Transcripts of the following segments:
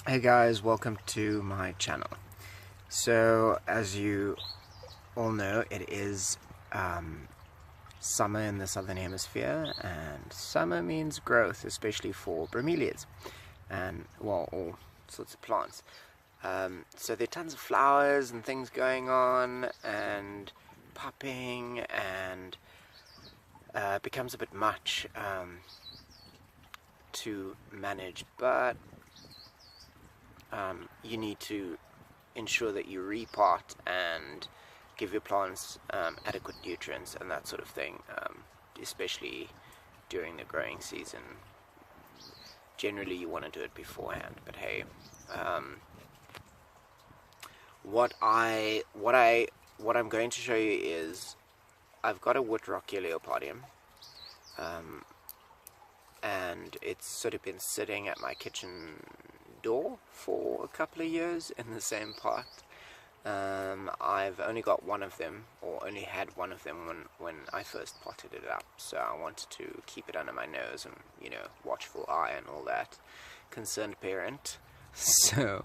Hey guys, welcome to my channel. So as you all know, it is summer in the southern hemisphere, and summer means growth, especially for bromeliads and, well, all sorts of plants. So there are tons of flowers and things going on and popping, and it becomes a bit much to manage, but you need to ensure that you repot and give your plants adequate nutrients and that sort of thing, especially during the growing season. Generally you want to do it beforehand, but hey, what I'm going to show you is I've got a Wittrockia leopardinum, and it's sort of been sitting at my kitchen door for a couple of years in the same pot. I've only got one of them, or only had one of them when I first potted it up, so I wanted to keep it under my nose and, you know, watchful eye and all that, concerned parent. So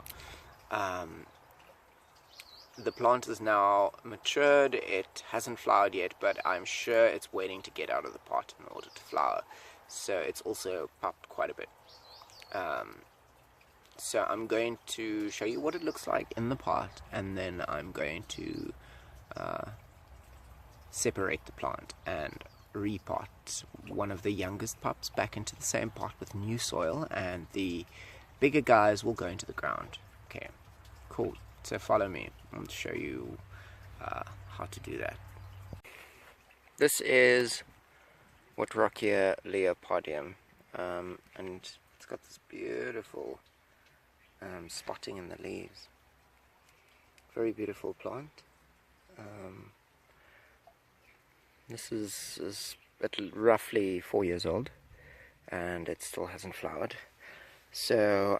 the plant is now matured. It hasn't flowered yet, but I'm sure it's waiting to get out of the pot in order to flower, so it's also popped quite a bit. So I'm going to show you what it looks like in the pot, and then I'm going to separate the plant and repot one of the youngest pups back into the same pot with new soil, and the bigger guys will go into the ground. Okay, cool. So follow me. I'm going to show you how to do that. This is Wittrockia leopardinum, and it's got this beautiful spotting in the leaves. Very beautiful plant. This is roughly 4 years old, and it still hasn't flowered. So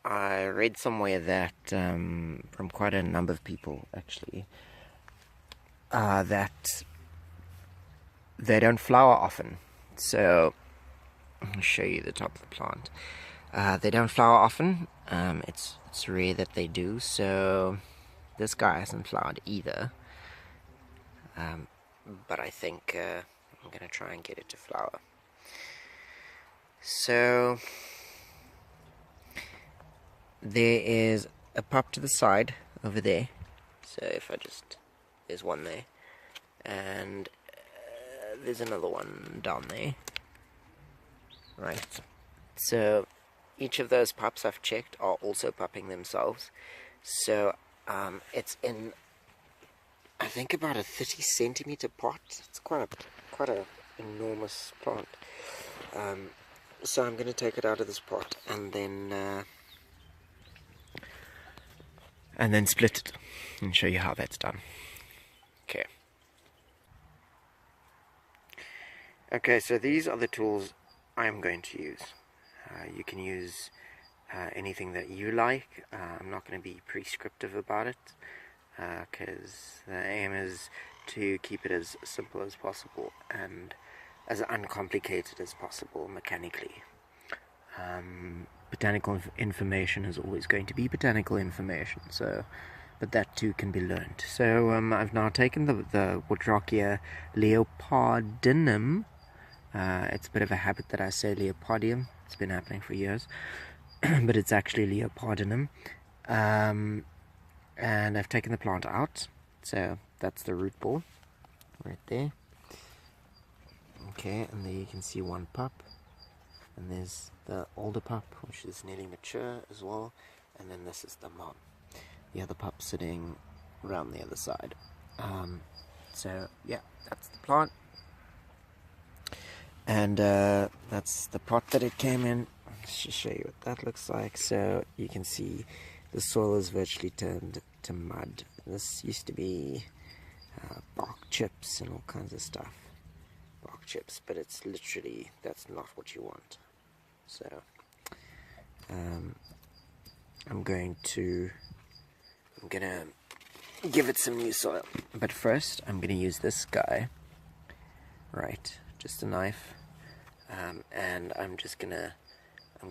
I read somewhere that from quite a number of people actually, that they don't flower often. So I'll show you the top of the plant. They don't flower often. It's rare that they do. So this guy hasn't flowered either. But I think I'm gonna try and get it to flower. So there is a pup to the side over there. So if I just, there's one there, and there's another one down there. Right. So each of those pups I've checked are also pupping themselves. So it's in, I think, about a 30 centimeter pot. It's quite a enormous plant. So I'm going to take it out of this pot and then split it and show you how that's done. Okay. Okay, so these are the tools I'm going to use. You can use anything that you like. I'm not going to be prescriptive about it, because the aim is to keep it as simple as possible and as uncomplicated as possible mechanically. Botanical information is always going to be botanical information, so, but that too can be learned. So I've now taken the Wittrockia leopardinum. It's a bit of a habit that I say leopardinum. It's been happening for years. But it's actually leopardinum. And I've taken the plant out. So that's the root ball right there. Okay, and there you can see one pup. And there's the older pup, which is nearly mature as well. And then this is the mom. The other pup sitting around the other side. So yeah, that's the plant. And that's the pot that it came in. Let's just show you what that looks like. So you can see the soil is virtually turned to mud. This used to be bark chips and all kinds of stuff. Bark chips, but it's literally, that's not what you want. So I'm gonna give it some new soil. But first I'm gonna use this guy. Right, just a knife. And I'm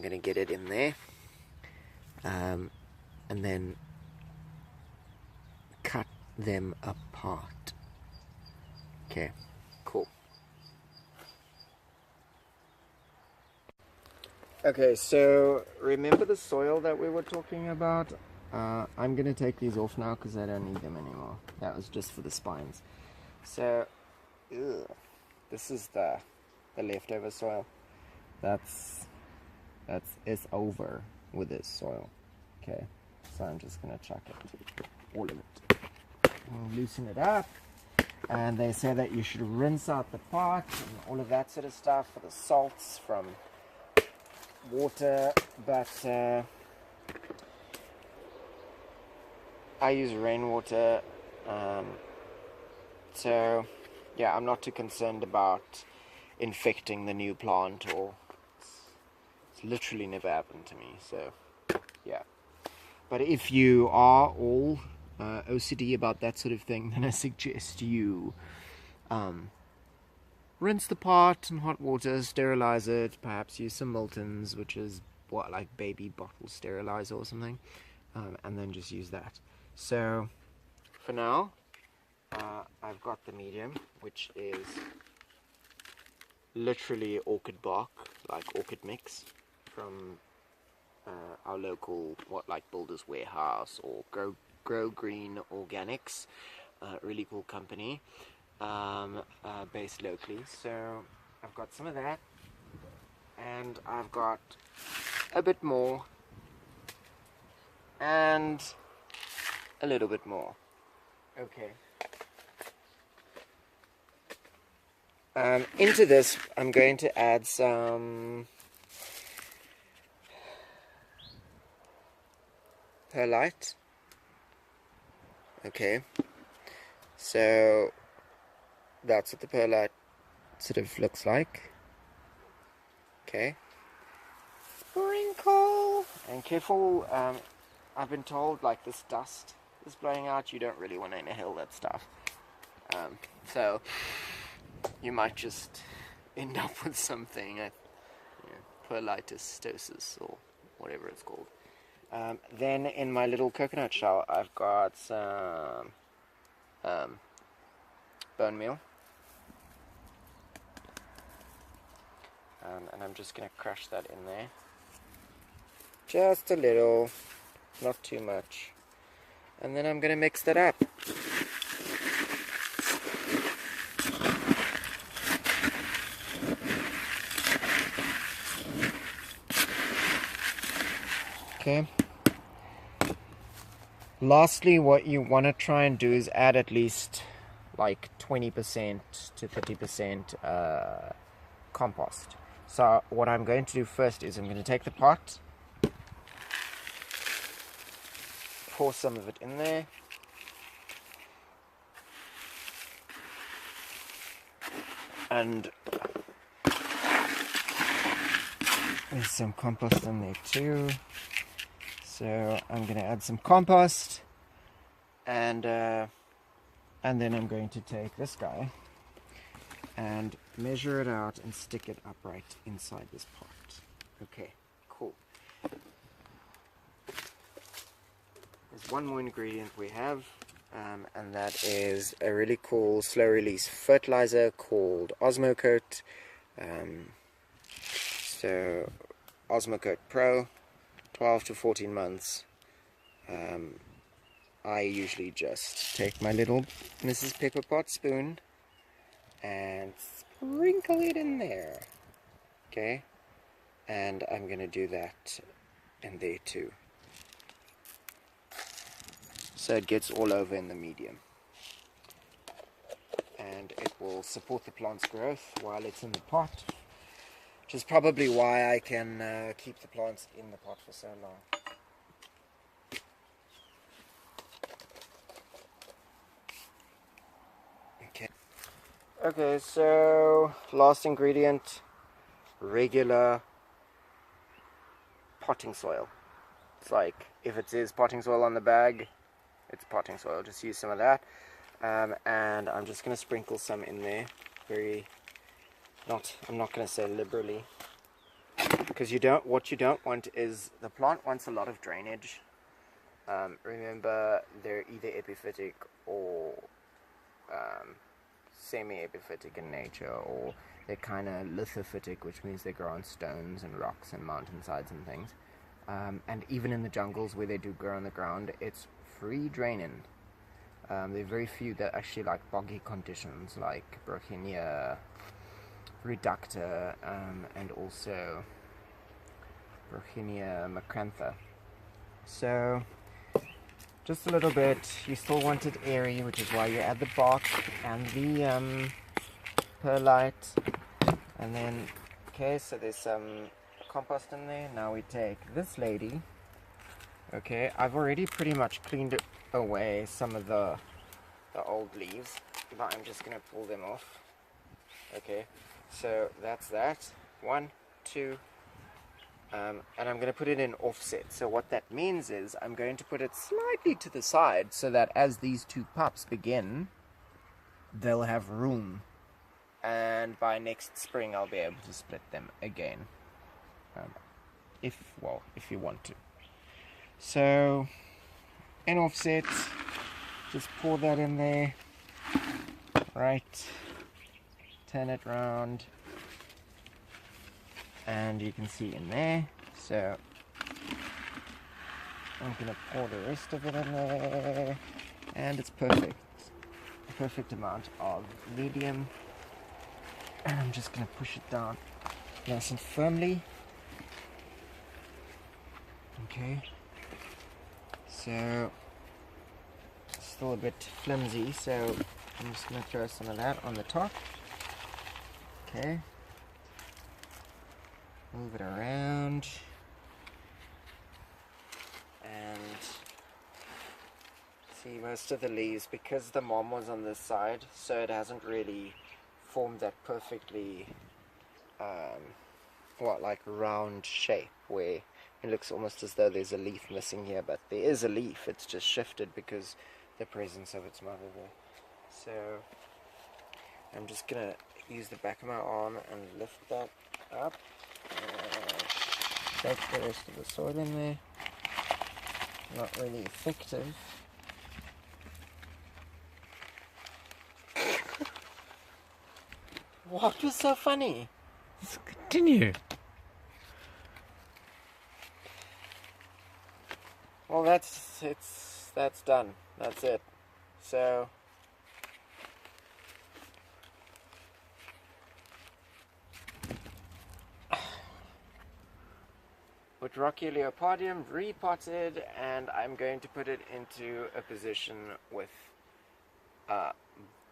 gonna get it in there, and then cut them apart. Okay, cool. Okay, so remember the soil that we were talking about? I'm going to take these off now because I don't need them anymore. That was just for the spines. So, this is the leftover soil. It's over with this soil. Okay, so I'm just going to chuck it, all of it. And loosen it up. And they say that you should rinse out the pot and all of that sort of stuff for the salts from water, but I use rainwater, so yeah, I'm not too concerned about infecting the new plant, or it's literally never happened to me, so yeah. But if you are all OCD about that sort of thing, then I suggest you rinse the pot in hot water, sterilize it, perhaps use some Milton's, which is what, like baby bottle sterilizer or something, and then just use that. So for now, I've got the medium, which is literally orchid bark, like orchid mix from our local, like Builder's Warehouse or Grow Green Organics, really cool company, based locally. So I've got some of that, and I've got a bit more, and a little bit more. Okay. Into this, I'm going to add some perlite. Okay. So that's what the perlite sort of looks like. Okay. Sprinkle. And careful, I've been told, like, this dust is blowing out, you don't really want to inhale that stuff. So you might just end up with something, perlitosis or whatever it's called. Then in my little coconut shell, I've got some bone meal. And I'm just going to crush that in there. Just a little, not too much. And then I'm going to mix that up. Okay. Lastly, what you want to try and do is add at least like 20% to 30% compost. So what I'm going to do first is I'm going to take the pot, pour some of it in there, and there's some compost in there too. So I'm going to add some compost, and then I'm going to take this guy and measure it out and stick it upright inside this pot. Okay, cool. There's one more ingredient we have, and that is a really cool slow release fertilizer called Osmocote. So Osmocote Pro, 12 to 14 months. I usually just take my little Mrs. Pepper Pot spoon and sprinkle it in there. Okay, and I'm going to do that in there too, so it gets all over in the medium, and it will support the plant's growth while it's in the pot, which is probably why I can keep the plants in the pot for so long. Okay, so last ingredient, regular potting soil. It's like, if it says potting soil on the bag, it's potting soil. Just use some of that. And I'm just going to sprinkle some in there. I'm not going to say liberally. Because what you don't want is, the plant wants a lot of drainage. Remember, they're either epiphytic or semi-epiphytic in nature, or they're kind of lithophytic, which means they grow on stones and rocks and mountainsides and things. And even in the jungles where they do grow on the ground, it's free draining. There are very few that actually like boggy conditions, like Wittrockia, reducta, and also Wittrockia macrantha. So just a little bit. You still want it airy, which is why you add the bark and the perlite. And then, okay, so there's some compost in there. Now we take this lady. Okay, I've already pretty much cleaned it away, some of the old leaves, but I'm just gonna pull them off. Okay, so that's that. 1, 2, and I'm gonna put it in offset. So what that means is I'm going to put it slightly to the side so that as these two pups begin, they'll have room, and by next spring I'll be able to split them again, if you want to. So in offset, just pour that in there, right, turn it round, and you can see in there. So I'm going to pour the rest of it in there, and it's perfect. A perfect amount of medium, and I'm just going to push it down nice and firmly. Okay, so it's still a bit flimsy, so I'm just going to throw some of that on the top. Okay, move it around, and see, most of the leaves, because the mom was on this side, so it hasn't really formed that perfectly like round shape where it looks almost as though there's a leaf missing here, but there is a leaf, it's just shifted because the presence of its mother there. So I'm just gonna use the back of my arm and lift that up and shake the rest of the soil in there. Not really effective. What was so funny? Let's continue. Well, that's done. That's it. So Wittrockia leopardinum repotted, and I'm going to put it into a position with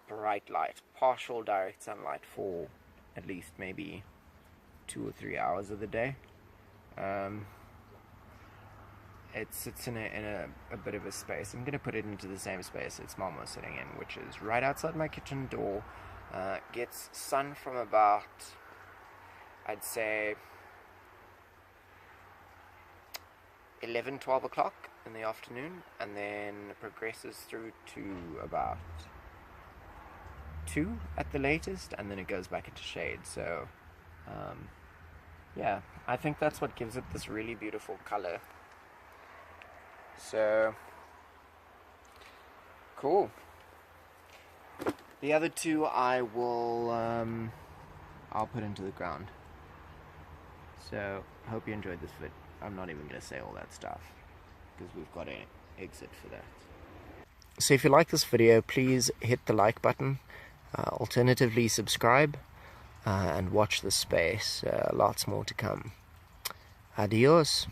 bright light, partial direct sunlight for at least maybe 2 or 3 hours of the day. It sits in a bit of a space. I'm going to put it into the same space its mom was sitting in, which is right outside my kitchen door. Gets sun from about, I'd say, 11, 12 o'clock in the afternoon, and then progresses through to about 2 at the latest, and then it goes back into shade. So yeah, I think that's what gives it this really beautiful color. So cool. The other two I will I'll put into the ground. So hope you enjoyed this vid. I'm not even going to say all that stuff because we've got an exit for that. So if you like this video, please hit the like button. Alternatively, subscribe and watch the space. Lots more to come. Adios.